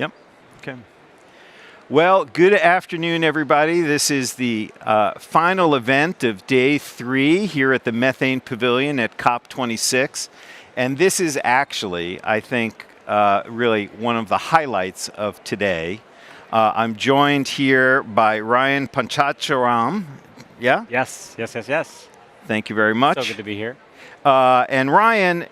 Yep. Okay. Well, good afternoon, everybody. This is the final event of day 3 here at the Methane Pavilion at COP26. And this is actually, I think, really one of the highlights of today. I'm joined here by Ryan Panchadsaram. Yeah? Yes. Thank you very much. So good to be here. And Ryan,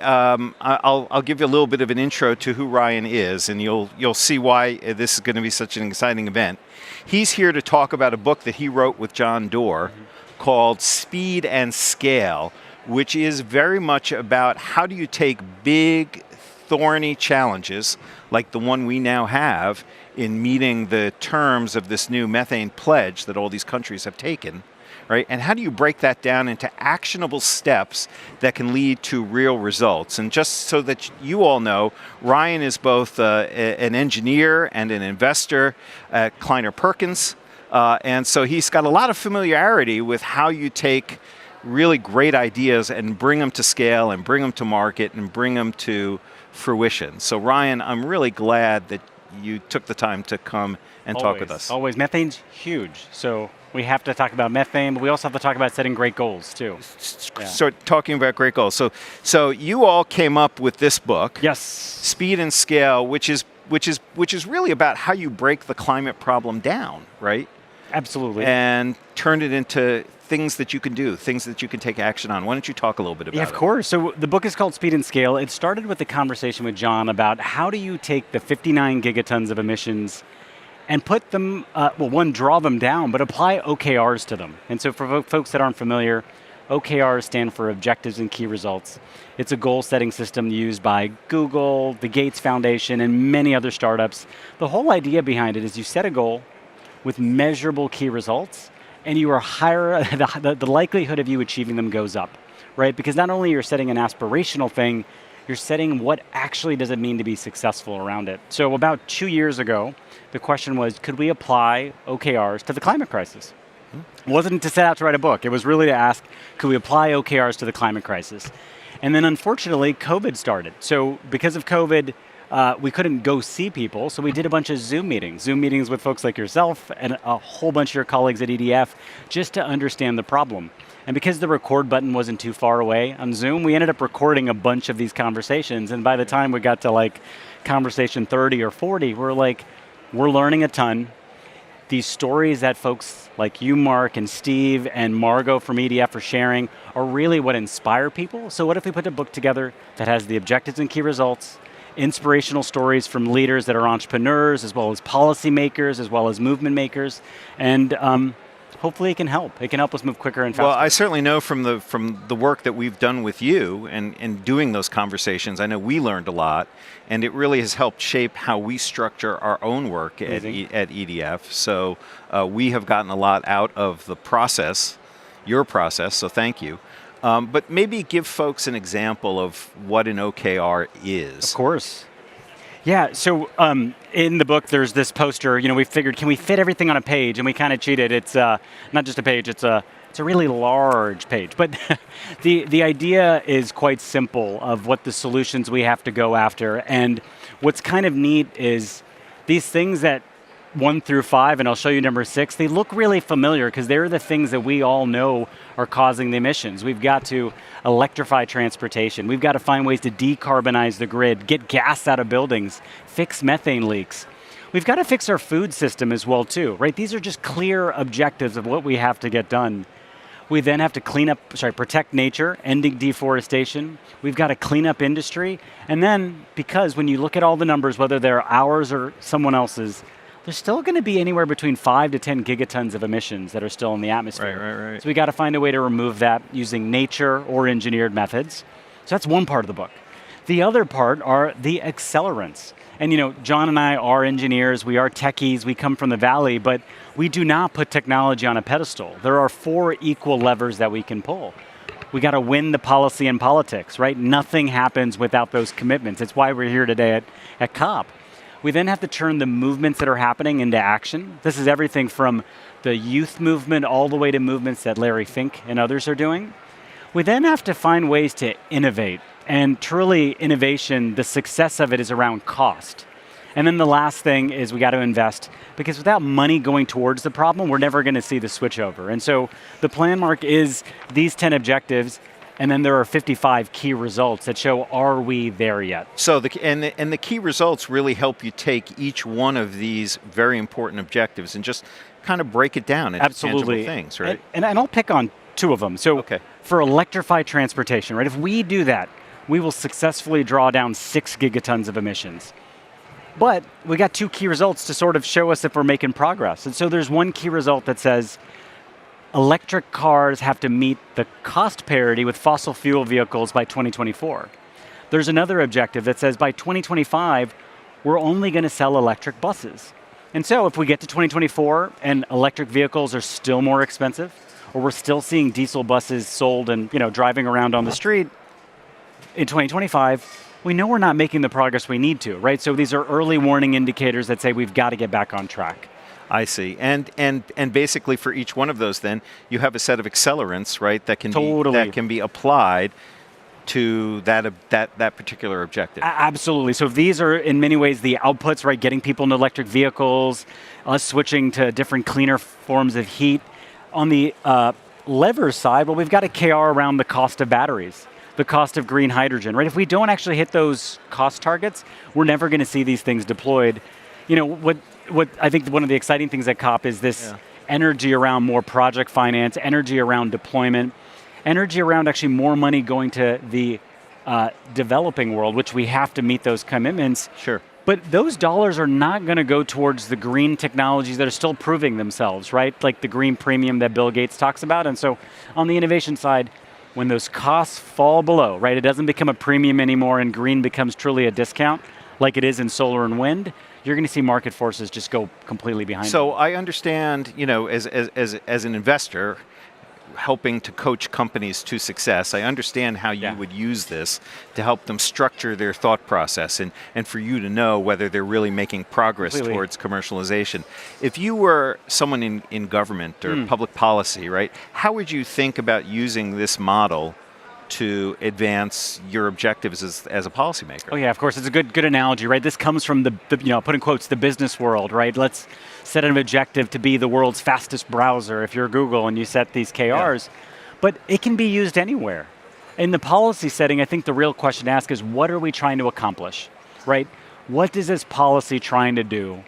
I'll give you a little bit of an intro to who Ryan is, and you'll see why this is going to be such an exciting event. He's here to talk about a book that he wrote with John Doerr called Speed and Scale, which is very much about how do you take big, thorny challenges like the one we now have in meeting the terms of this new methane pledge that all these countries have taken. Right? And how do you break that down into actionable steps that can lead to real results? And just so that you all know, Ryan is both an engineer and an investor at Kleiner Perkins. And so he's got a lot of familiarity with how you take really great ideas and bring them to scale and bring them to market and bring them to fruition. So Ryan, I'm really glad that you took the time to come and talk with us. Always. Methane's huge. So we have to talk about methane, but we also have to talk about setting great goals too. So talking about great goals. So you all came up with this book. Yes. Speed and Scale, which is really about how you break the climate problem down, right? Absolutely. And turn it into things that you can do, things that you can take action on. Why don't you talk a little bit about it? Yeah, of course. So the book is called Speed and Scale. It started with a conversation with John about how do you take the 59 gigatons of emissions and put them, draw them down, but apply OKRs to them. And so for folks that aren't familiar, OKRs stand for Objectives and Key Results. It's a goal-setting system used by Google, the Gates Foundation, and many other startups. The whole idea behind it is you set a goal with measurable key results, and you are higher, the likelihood of you achieving them goes up, right? Because not only you're setting an aspirational thing, you're setting what actually does it mean to be successful around it. So about 2 years ago, the question was, could we apply OKRs to the climate crisis? It wasn't to set out to write a book. It was really to ask, could we apply OKRs to the climate crisis? And then unfortunately, COVID started. So because of COVID, we couldn't go see people, so we did a bunch of Zoom meetings with folks like yourself and a whole bunch of your colleagues at EDF just to understand the problem. And because the record button wasn't too far away on Zoom, we ended up recording a bunch of these conversations. And by the time we got to like conversation 30 or 40, we're learning a ton. These stories that folks like you, Mark, and Steve, and Margot from EDF are sharing are really what inspire people. So what if we put a book together that has the objectives and key results, inspirational stories from leaders that are entrepreneurs, as well as policymakers, as well as movement makers, and hopefully it can help. It can help us move quicker and faster. Well, I certainly know from the work that we've done with you and doing those conversations, I know we learned a lot, and it really has helped shape how we structure our own work at EDF. So we have gotten a lot out of the process, your process, so thank you. But maybe give folks an example of what an OKR is. Of course. Yeah, so in the book there's this poster, we figured, can we fit everything on a page? And we kind of cheated. It's not just a page, it's a really large page. But the idea is quite simple of what the solutions we have to go after. And what's kind of neat is these things that 1 through 5, and I'll show you number 6, they look really familiar because they're the things that we all know are causing the emissions. We've got to electrify transportation. We've got to find ways to decarbonize the grid, get gas out of buildings, fix methane leaks. We've got to fix our food system as well too, right? These are just clear objectives of what we have to get done. We then have to protect nature, ending deforestation. We've got to clean up industry. And then, because when you look at all the numbers, whether they're ours or someone else's, there's still going to be anywhere between 5 to 10 gigatons of emissions that are still in the atmosphere. Right. So we got to find a way to remove that using nature or engineered methods. So that's one part of the book. The other part are the accelerants. And John and I are engineers, we are techies, we come from the Valley, but we do not put technology on a pedestal. There are 4 equal levers that we can pull. We got to win the policy and politics, right? Nothing happens without those commitments. It's why we're here today at COP. We then have to turn the movements that are happening into action. This is everything from the youth movement all the way to movements that Larry Fink and others are doing. We then have to find ways to innovate. And truly innovation, the success of it is around cost. And then the last thing is we got to invest, because without money going towards the problem, we're never going to see the switch over. And so the plan, Mark, is these 10 objectives, and then there are 55 key results that show, are we there yet? So the key results really help you take each one of these very important objectives and just kind of break it down into Absolutely. tangible things, right? And I'll pick on two of them. So for electrified transportation, right? If we do that, we will successfully draw down 6 gigatons of emissions. But we got 2 key results to sort of show us if we're making progress. And so there's one key result that says electric cars have to meet the cost parity with fossil fuel vehicles by 2024. There's another objective that says by 2025, we're only going to sell electric buses. And so if we get to 2024 and electric vehicles are still more expensive, or we're still seeing diesel buses sold and driving around on the street in 2025, we know we're not making the progress we need to, right? So these are early warning indicators that say we've got to get back on track. I see. And basically for each one of those then, you have a set of accelerants, right, that can be applied to that particular objective. Absolutely. So these are in many ways the outputs, right? Getting people into electric vehicles, us switching to different cleaner forms of heat. On the lever side, well, we've got a KR around the cost of batteries, the cost of green hydrogen, right? If we don't actually hit those cost targets, we're never going to see these things deployed. What I think one of the exciting things at COP is this energy around more project finance, energy around deployment, energy around actually more money going to the developing world, which we have to meet those commitments. Sure. But those dollars are not going to go towards the green technologies that are still proving themselves, right? Like the green premium that Bill Gates talks about. And so on the innovation side, when those costs fall below, right, it doesn't become a premium anymore and green becomes truly a discount like it is in solar and wind, you're going to see market forces just go completely behind them. So I understand, as an investor, helping to coach companies to success, I understand how you would use this to help them structure their thought process and for you to know whether they're really making progress towards commercialization. If you were someone in government or public policy, right, how would you think about using this model to advance your objectives as a policymaker? Oh yeah, of course, it's a good analogy, right? This comes from the put in quotes, the business world, right? Let's set an objective to be the world's fastest browser if you're Google and you set these KRs. Yeah. But it can be used anywhere. In the policy setting, I think the real question to ask is, what are we trying to accomplish, right? What is this policy trying to do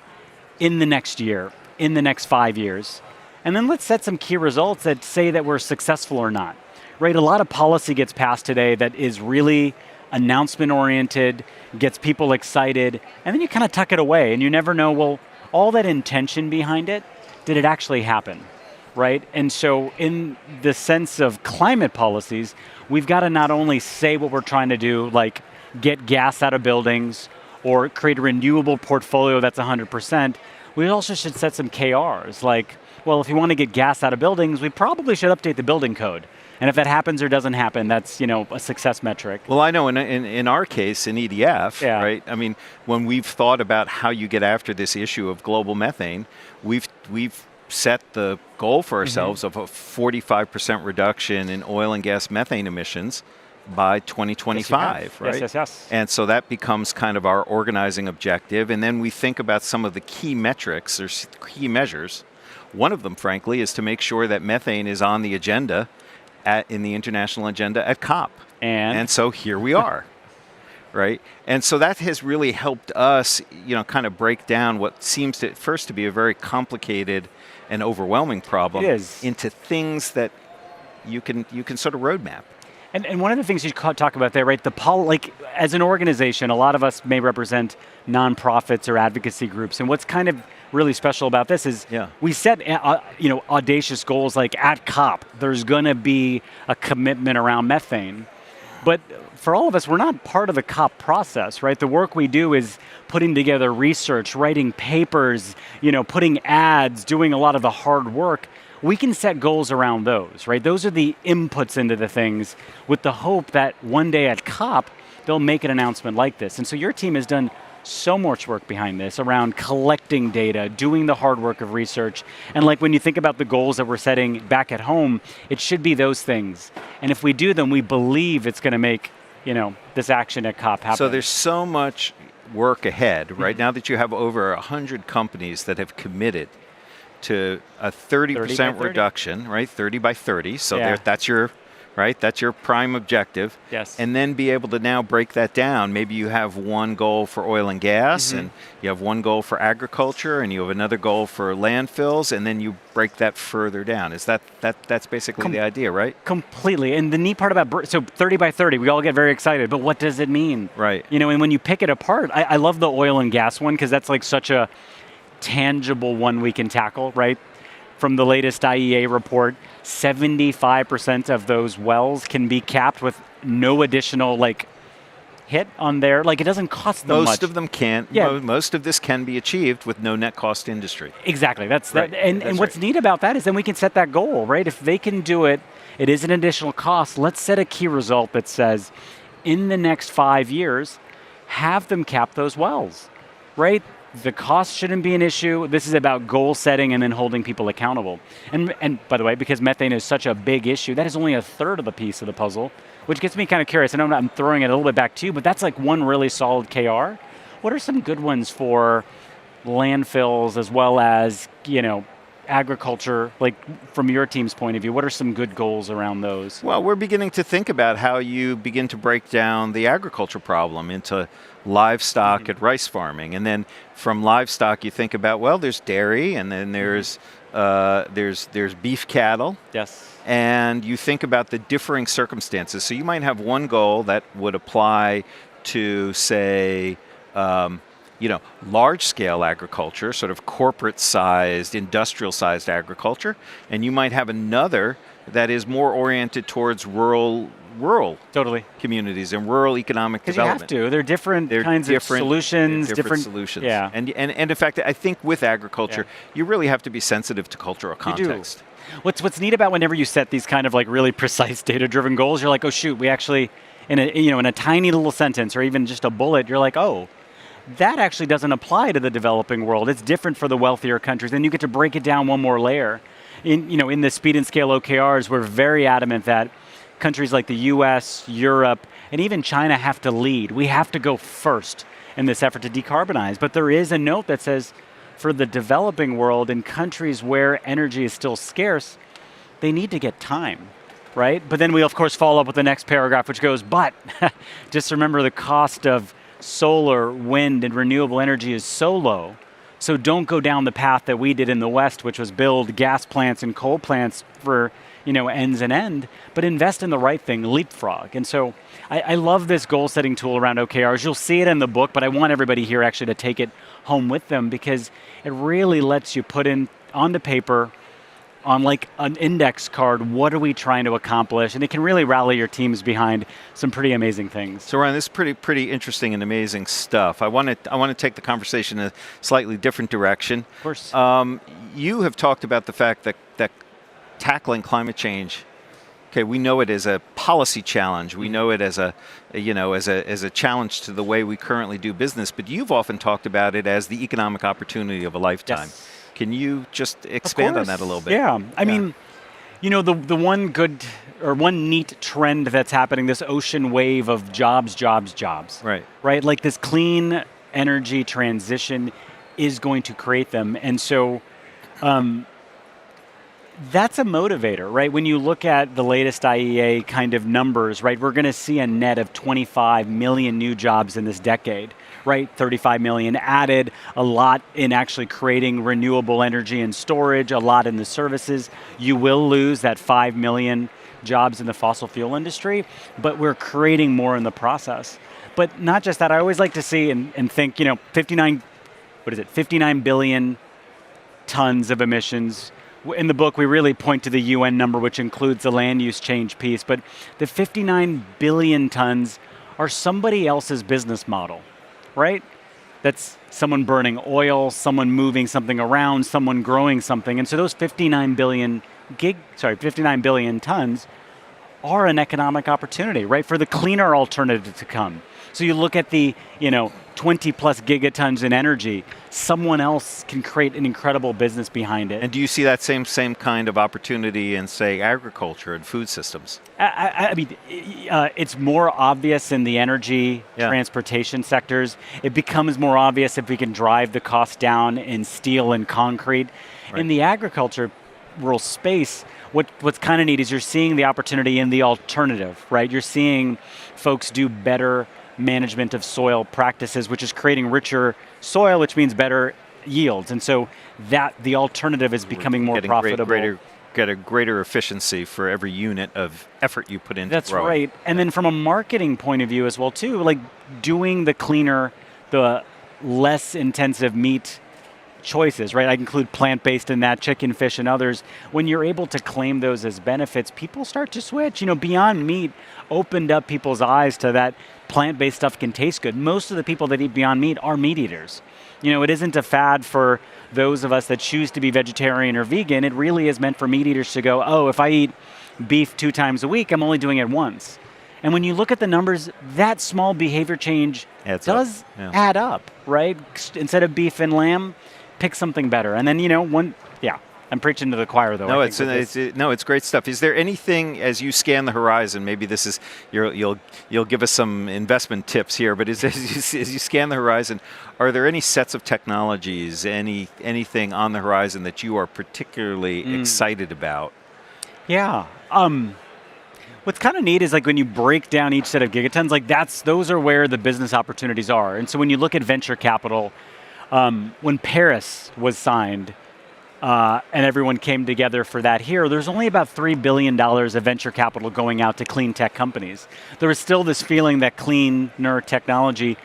in the next year, in the next 5 years? And then let's set some key results that say that we're successful or not. Right, a lot of policy gets passed today that is really announcement-oriented, gets people excited, and then you kind of tuck it away, and you never know, well, all that intention behind it, did it actually happen, right? And so in the sense of climate policies, we've got to not only say what we're trying to do, like get gas out of buildings or create a renewable portfolio that's 100%, we also should set some KRs, like, well, if you want to get gas out of buildings, we probably should update the building code. And if that happens or doesn't happen, that's a success metric. Well, I know in our case, in EDF, right? I mean, when we've thought about how you get after this issue of global methane, we've set the goal for ourselves of a 45% reduction in oil and gas methane emissions by 2025, right? Yes. And so that becomes kind of our organizing objective. And then we think about some of the key metrics or key measures. One of them, frankly, is to make sure that methane is on the agenda in the international agenda at COP. And so here we are, right? And so that has really helped us, kind of break down what seems to at first to be a very complicated and overwhelming problem into things that you can sort of roadmap. And one of the things you talk about there, right? As an organization, a lot of us may represent nonprofits or advocacy groups, and what's kind of really special about this is we set audacious goals like at COP, there's going to be a commitment around methane. But for all of us, we're not part of the COP process, right? The work we do is putting together research, writing papers, putting ads, doing a lot of the hard work. We can set goals around those, right? Those are the inputs into the things with the hope that one day at COP, they'll make an announcement like this. And so your team has done so much work behind this around collecting data, doing the hard work of research. And like when you think about the goals that we're setting back at home, it should be those things. And if we do them, we believe it's going to make, this action at COP happen. So there's so much work ahead, right now that you have over 100 companies that have committed to a 30% reduction, right? 30 by 30. So that's your prime objective. Yes. And then be able to now break that down. Maybe you have one goal for oil and gas, and you have one goal for agriculture, and you have another goal for landfills, and then you break that further down. Is that's basically the idea, right? Completely. And the neat part about, so 30 by 30, we all get very excited, but what does it mean? Right. And when you pick it apart, I love the oil and gas one, because that's like such a tangible one we can tackle, right? From the latest IEA report, 75% of those wells can be capped with no additional hit on there. It doesn't cost them much. Most of them can't. Yeah. Most of this can be achieved with no net cost industry. Exactly. That's right. And what's neat about that is then we can set that goal, right? If they can do it, it is an additional cost. Let's set a key result that says, in the next 5 years, have them cap those wells, right? The cost shouldn't be an issue. This is about goal setting and then holding people accountable. And by the way, because methane is such a big issue, that is only a third of the piece of the puzzle, which gets me kind of curious. I know I'm throwing it a little bit back to you, but that's one really solid KR. What are some good ones for landfills as well as, agriculture, from your team's point of view? What are some good goals around those? Well, we're beginning to think about how you begin to break down the agriculture problem into livestock and rice farming. And then from livestock, you think about, well, there's dairy, and then there's beef cattle. Yes. And you think about the differing circumstances. So you might have one goal that would apply to, say, large-scale agriculture, sort of corporate-sized, industrial-sized agriculture, and you might have another that is more oriented towards rural totally communities and rural economic development. You have to. They're different kinds of solutions. Different solutions. Yeah. And in fact, I think with agriculture, you really have to be sensitive to cultural context. You do. What's neat about whenever you set these kind of really precise data-driven goals, you're like, oh shoot, we actually in a tiny little sentence or even just a bullet, you're like, oh, that actually doesn't apply to the developing world. It's different for the wealthier countries. Then you get to break it down one more layer. In the speed and scale OKRs, we're very adamant that countries like the US, Europe, and even China have to lead. We have to go first in this effort to decarbonize. But there is a note that says for the developing world in countries where energy is still scarce, they need to get time, right? But then we, of course, follow up with the next paragraph, which goes, but just remember the cost of solar, wind, and renewable energy is so low. So don't go down the path that we did in the West, which was build gas plants and coal plants for ends and end, but invest in the right thing, leapfrog. And so I love this goal setting tool around OKRs. You'll see it in the book, but I want everybody here actually to take it home with them because it really lets you put in on the paper, on an index card, what are we trying to accomplish? And it can really rally your teams behind some pretty amazing things. So Ryan, this is pretty interesting and amazing stuff. I want to take the conversation in a slightly different direction. Of course. You have talked about the fact that tackling climate change, okay, we know it as a policy challenge. We know it as a challenge to the way we currently do business, but you've often talked about it as the economic opportunity of a lifetime. Yes. Can you just expand on that a little bit? Yeah. I mean, the one good or one neat trend that's happening, this ocean wave of jobs. Right. Right? This clean energy transition is going to create them. And so that's a motivator, right? When you look at the latest IEA kind of numbers, right, we're going to see a net of 25 million new jobs in this decade, right? 35 million added, a lot in actually creating renewable energy and storage, a lot in the services. You will lose that 5 million jobs in the fossil fuel industry, but we're creating more in the process. But not just that, I always like to see and think, 59 billion tons of emissions. In the book, we really point to the UN number, which includes the land use change piece, but the 59 billion tons are somebody else's business model, right? That's someone burning oil, someone moving something around, someone growing something. And so those 59 billion tons are an economic opportunity, right? For the cleaner alternative to come, So you look at the 20 plus gigatons in energy, someone else can create an incredible business behind it. And do you see that same kind of opportunity in, say, agriculture and food systems? I mean, it's more obvious in the energy, transportation sectors. It becomes more obvious if we can drive the cost down in steel and concrete. Right. In the agriculture rural space, what's kind of neat is you're seeing the opportunity in the alternative, right? You're seeing folks do better management of soil practices, which is creating richer soil, which means better yields. And so that the alternative is becoming more profitable. Get a greater efficiency for every unit of effort you put into That's growing. right. And then from a marketing point of view as well too, like doing the cleaner, the less intensive meat choices, right? I include plant-based in that, chicken, fish, and others. When you're able to claim those as benefits, people start to switch. Beyond Meat opened up people's eyes to that plant-based stuff can taste good. Most of the people that eat Beyond Meat are meat eaters. It isn't a fad for those of us that choose to be vegetarian or vegan. It really is meant for meat eaters to go, oh, if I eat beef 2 times a week, I'm only doing it once. And when you look at the numbers, that small behavior change does add up, right? Instead of beef and lamb, pick something better. And then, I'm preaching to the choir though. No, it's great stuff. Is there anything, as you scan the horizon, maybe this is, you'll give us some investment tips here, but as you scan the horizon, are there any sets of technologies, anything on the horizon that you are particularly excited about? Yeah. What's kind of neat is like when you break down each set of gigatons, like those are where the business opportunities are. And so when you look at venture capital, when Paris was signed, and everyone came together for that here, there's only about $3 billion of venture capital going out to clean tech companies. There was still this feeling that cleaner technology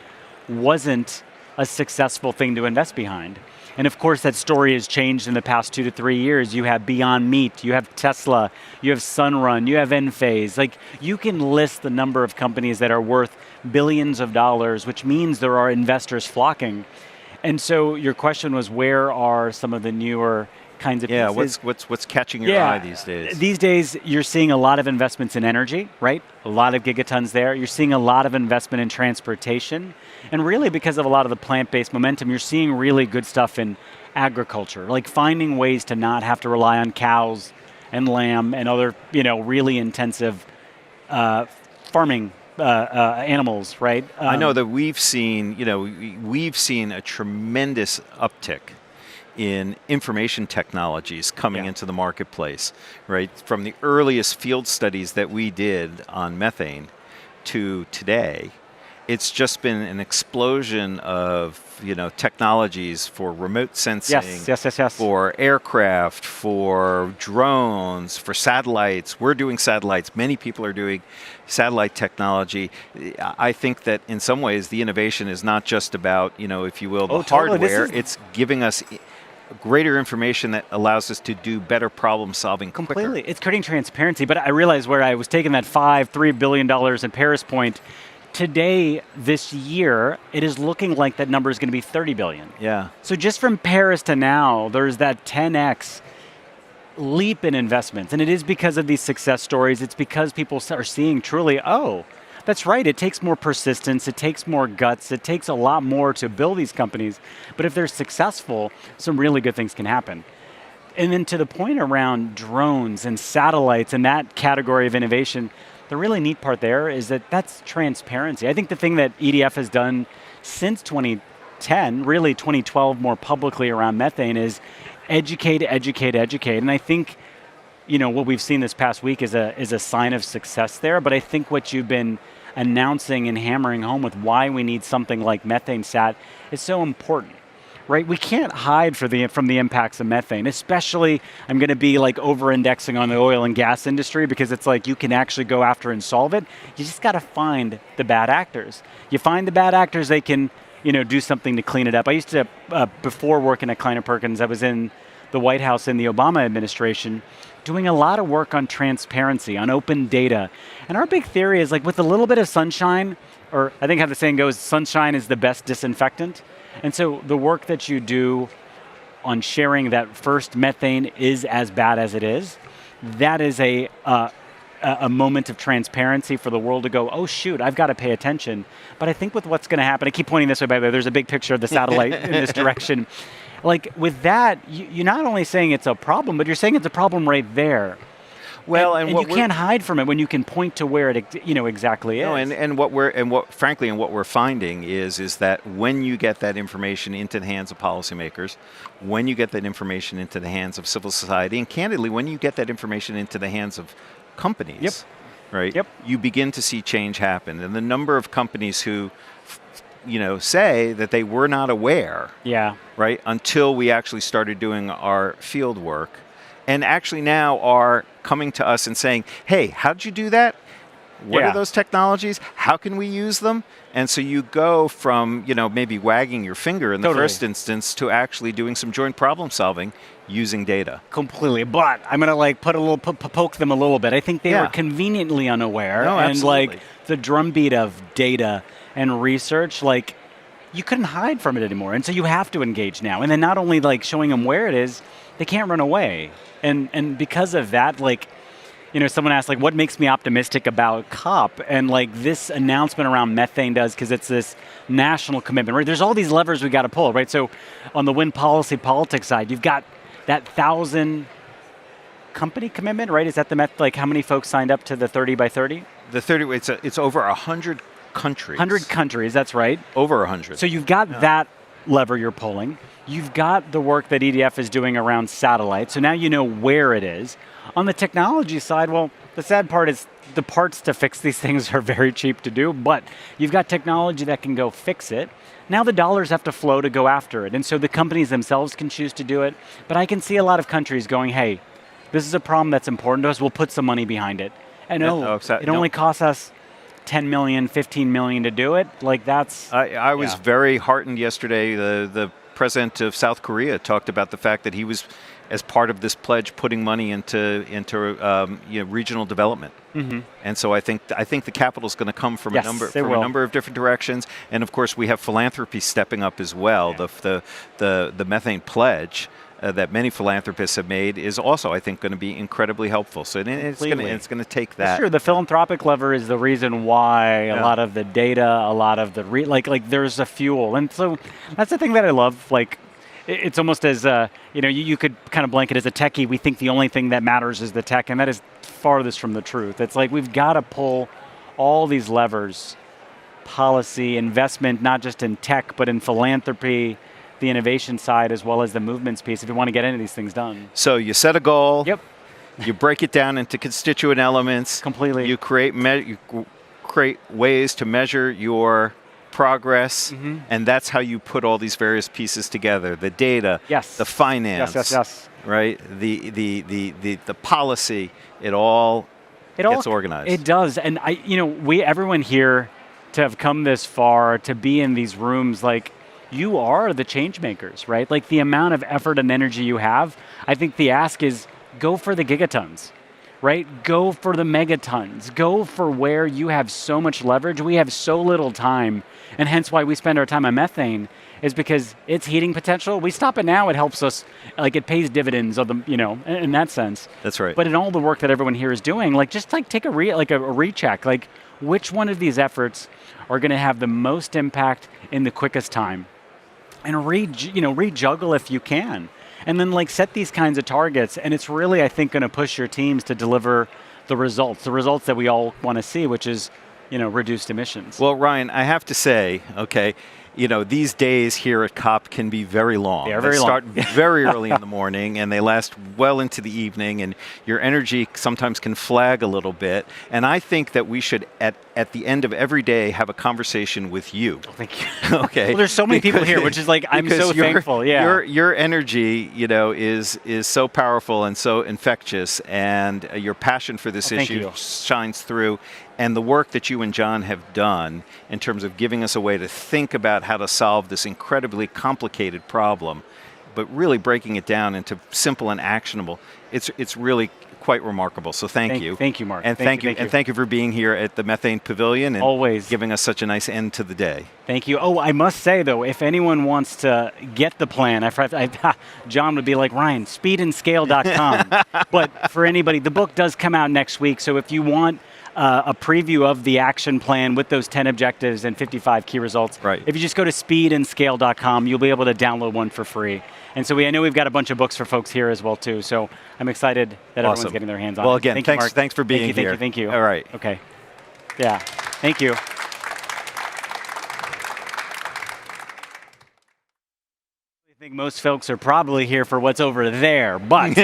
wasn't a successful thing to invest behind. And of course, that story has changed in the past 2 to 3 years. You have Beyond Meat, you have Tesla, you have Sunrun, you have Enphase. Like, you can list the number of companies that are worth billions of dollars, which means there are investors flocking. And so your question was, where are some of the newer kinds of pieces? What's catching your eye these days? These days, you're seeing a lot of investments in energy, right? A lot of gigatons there. You're seeing a lot of investment in transportation. And really, because of a lot of the plant-based momentum, you're seeing really good stuff in agriculture, like finding ways to not have to rely on cows and lamb and other, really intensive farming animals, right? I know that we've seen a tremendous uptick in information technologies coming into the marketplace, right? From the earliest field studies that we did on methane to today, it's just been an explosion of technologies for remote sensing, for aircraft, for drones, for satellites. We're doing satellites. Many people are doing satellite technology. I think that in some ways the innovation is not just about if you will, the hardware. It's giving us greater information that allows us to do better problem solving quicker. Completely. It's creating transparency. But I realized where I was taking that $3 billion in Paris point. Today, this year, it is looking like that number is going to be 30 billion. Yeah. So just from Paris to now, there's that 10x leap in investments. And it is because of these success stories. It's because people are seeing truly, oh, that's right. It takes more persistence. It takes more guts. It takes a lot more to build these companies. But if they're successful, some really good things can happen. And then to the point around drones and satellites and that category of innovation, the really neat part there is that that's transparency. I think the thing that EDF has done since 2010, really 2012 more publicly around methane, is educate. And I think, what we've seen this past week is a sign of success there. But I think what you've been announcing and hammering home with why we need something like methane sat is so important. Right? We can't hide from the impacts of methane, especially I'm going to be like over-indexing on the oil and gas industry because it's like you can actually go after and solve it. You just got to find the bad actors. You find the bad actors, they can do something to clean it up. I used to, before working at Kleiner Perkins, I was in the White House in the Obama administration doing a lot of work on transparency, on open data. And our big theory is like with a little bit of sunshine, or I think how the saying goes, sunshine is the best disinfectant. And so the work that you do on sharing that first methane is as bad as it is, that is a a moment of transparency for the world to go, oh shoot, I've got to pay attention. But I think with what's going to happen, I keep pointing this way, by the way, there's a big picture of the satellite in this direction. Like with that, you're not only saying it's a problem, but you're saying it's a problem right there. Well, and you can't hide from it when you can point to where it exactly is. No, and what we're finding is that when you get that information into the hands of policymakers, when you get that information into the hands of civil society, and candidly, when you get that information into the hands of companies, right? Yep. You begin to see change happen, and the number of companies who say that they were not aware, right, until we actually started doing our field work, and actually now are coming to us and saying, hey, how did you do that? What are those technologies? How can we use them? And so you go from, maybe wagging your finger in the first instance to actually doing some joint problem solving using data. Completely. But I'm going to poke them a little bit. I think they were conveniently unaware. No, and absolutely. the drumbeat of data and research, you couldn't hide from it anymore. And so you have to engage now. And then not only showing them where it is, they can't run away. And because of that, someone asked, what makes me optimistic about COP? And this announcement around methane does, because it's this national commitment, right? There's all these levers we got to pull, right? So on the wind politics side, you've got that 1,000 company commitment, right? Is that the how many folks signed up to the 30 by 30? The 30, it's over 100 countries. 100 countries, that's right. Over 100. So you've got that lever you're pulling. You've got the work that EDF is doing around satellites, so now you know where it is. On the technology side, well, the sad part is the parts to fix these things are very cheap to do, but you've got technology that can go fix it. Now the dollars have to flow to go after it, and so the companies themselves can choose to do it, but I can see a lot of countries going, hey, this is a problem that's important to us, we'll put some money behind it. And it only costs us 10 million, 15 million to do it. That's... I was very heartened yesterday. The president of South Korea talked about the fact that he was, as part of this pledge, putting money into regional development. Mm-hmm. And so I think the capital is going to come from a number of different directions. And of course, we have philanthropy stepping up as well. Yeah. The methane pledge that many philanthropists have made is also, I think, going to be incredibly helpful. So it's going to take that. Sure, the philanthropic lever is the reason why a lot of the data, a lot of the there's a fuel, and so that's the thing that I love. It's almost as you could kind of blanket as a techie. We think the only thing that matters is the tech, and that is farthest from the truth. It's we've got to pull all these levers, policy, investment, not just in tech, but in philanthropy, the innovation side, as well as the movements piece, if you want to get any of these things done. So you set a goal. Yep. You break it down into constituent elements. Completely. You create ways to measure your progress, and that's how you put all these various pieces together. The data, the finance, yes. Right? The policy. It all gets organized. It does, and everyone here to have come this far, to be in these rooms, you are the change makers, right? The amount of effort and energy you have, I think the ask is go for the gigatons, right? Go for the megatons. Go for where you have so much leverage. We have so little time, and hence why we spend our time on methane is because its heating potential, we stop it now, it helps us, it pays dividends of the, in that sense. That's right. But in all the work that everyone here is doing, take a recheck, which one of these efforts are going to have the most impact in the quickest time? And rejuggle if you can. And then set these kinds of targets. And it's really, I think, going to push your teams to deliver the results that we all want to see, which is, reduced emissions. Well, Ryan, I have to say, okay, these days here at COP can be very long. They are very long. Start very early in the morning, and they last well into the evening, and your energy sometimes can flag a little bit. And I think that we should, at the end of every day, have a conversation with you. Oh, thank you. Okay. Well, there's so many people here, which is I'm so thankful. Yeah. Your energy, is so powerful and so infectious, and your passion for this issue shines through. And the work that you and John have done in terms of giving us a way to think about how to solve this incredibly complicated problem, but really breaking it down into simple and actionable, it's really quite remarkable. So thank you. Thank you, Mark. And thank you for being here at the Methane Pavilion and always giving us such a nice end to the day. Thank you. Oh, I must say, though, if anyone wants to get the plan, John would be like, Ryan, speedandscale.com. But for anybody, the book does come out next week. So if you want a preview of the action plan with those 10 objectives and 55 key results, right. If you just go to speedandscale.com, you'll be able to download one for free. And so I know we've got a bunch of books for folks here as well, too. So I'm excited that everyone's getting their hands on it. Well, again, thanks for being here. Thank you. All right. Okay. Yeah. Thank you. I think most folks are probably here for what's over there, but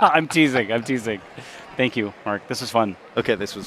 I'm teasing. Thank you, Mark. This was fun. Okay, this was